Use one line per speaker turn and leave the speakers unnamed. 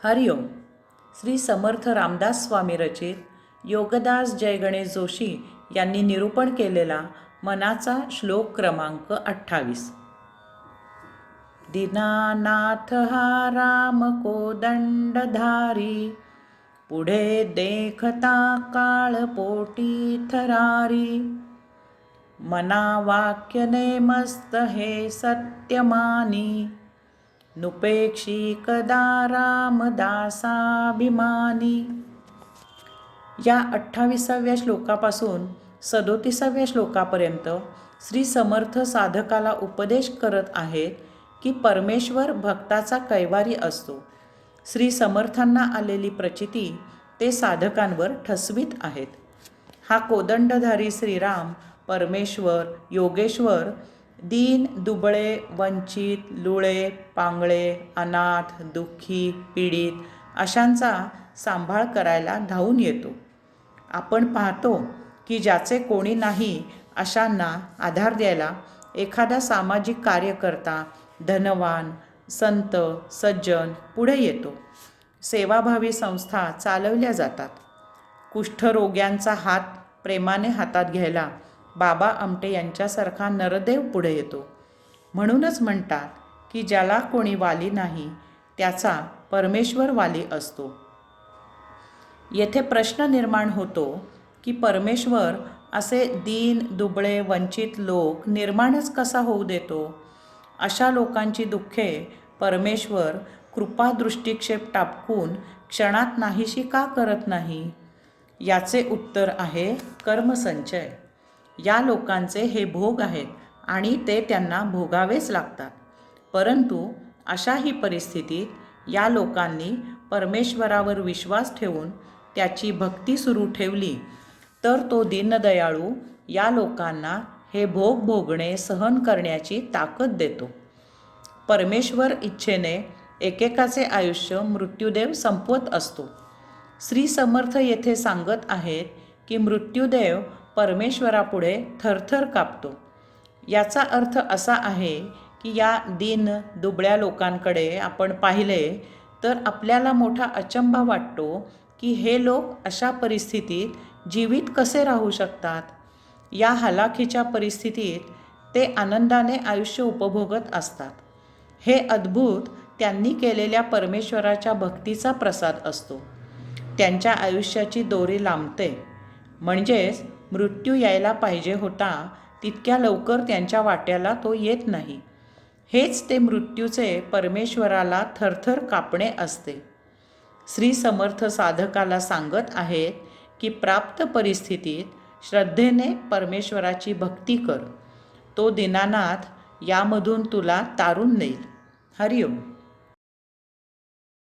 हरिओम. श्री समर्थ रामदास स्वामी रचित योगदास जय गणेश जोशी यांनी निरूपण केलेला मनाचा श्लोक क्रमांक 28. दीनानाथ हा राम कोदंडधारी, पुढे देखता काळ पोटी थरारी. मना वाक्य नेमस्त हे सत्यमानी, नुपेक्षी कदा रामदासाभिमानी. या 28व्या श्लोकापासून 37व्या श्लोकापर्यंत श्री समर्थ साधकाला उपदेश करत आहेत की परमेश्वर भक्ताचा कैवारी असतो. श्री समर्थांना आलेली प्रचिती ते साधकांवर ठसवीत आहेत. हा कोदंडधारी श्रीराम परमेश्वर योगेश्वर दीन दुबळे वंचित लुळे पांगळे अनाथ दुःखी पीडित अशांचा सांभाळ करायला धावून येतो. आपण पाहतो की ज्याचे कोणी नाही अशांना आधार द्यायला एखादा सामाजिक कार्यकर्ता धनवान संत सज्जन पुढे येतो. सेवाभावी संस्था चालवल्या जातात. कुष्ठरोग्यांचा हात प्रेमाने हातात घ्यायला बाबा आमटे यांच्यासारखा नरदेव पुढे येतो. म्हणूनच म्हणतात की ज्याला कोणी वाली नाही त्याचा परमेश्वर वाली असतो. येथे प्रश्न निर्माण होतो की परमेश्वर असे दीन दुबळे वंचित लोक निर्माणच कसा होऊ देतो? अशा लोकांची दुःखे परमेश्वर कृपा दृष्टिक्षेप टाकून क्षणात नाहीशी का करत नाही? याचे उत्तर आहे कर्मसंचय. या लोकांचे हे भोग आहेत आणि ते त्यांना भोगावेच लागतात. परंतु अशाही परिस्थितीत या लोकांनी परमेश्वरावर विश्वास ठेवून त्याची भक्ती सुरू ठेवली तर तो दीनदयाळू या लोकांना हे भोग भोगणे सहन करण्याची ताकद देतो. परमेश्वर इच्छेने एकेकाचे आयुष्य मृत्यूदेव संपवत असतो. श्री समर्थ येथे सांगत आहेत की मृत्यूदेव परमेश्वरापुढे थरथर कापतो. याचा अर्थ असा आहे की या दीन दुबळ्या लोकांकडे आपण पाहिले तर आपल्याला मोठा अचंबा वाटतो की हे लोक अशा परिस्थितीत जीवित कसे राहू शकतात. या हलाखीच्या परिस्थितीत ते आनंदाने आयुष्य उपभोगत असतात. हे अद्भुत त्यांनी केलेल्या परमेश्वराच्या भक्तीचा प्रसाद असतो. त्यांच्या आयुष्याची दोरी लांबते. म्हणजेच मृत्यू यायला पाहिजे होता तितक्या लवकर त्यांच्या वाट्याला तो येत नाही. हेच ते मृत्यूचे परमेश्वराला थरथर कापणे असते. श्री समर्थ साधकाला सांगत आहेत की प्राप्त परिस्थितीत श्रद्धेने परमेश्वराची भक्ती कर. तो दीनानाथ यामधून तुला तारून नेईल. हरिओम.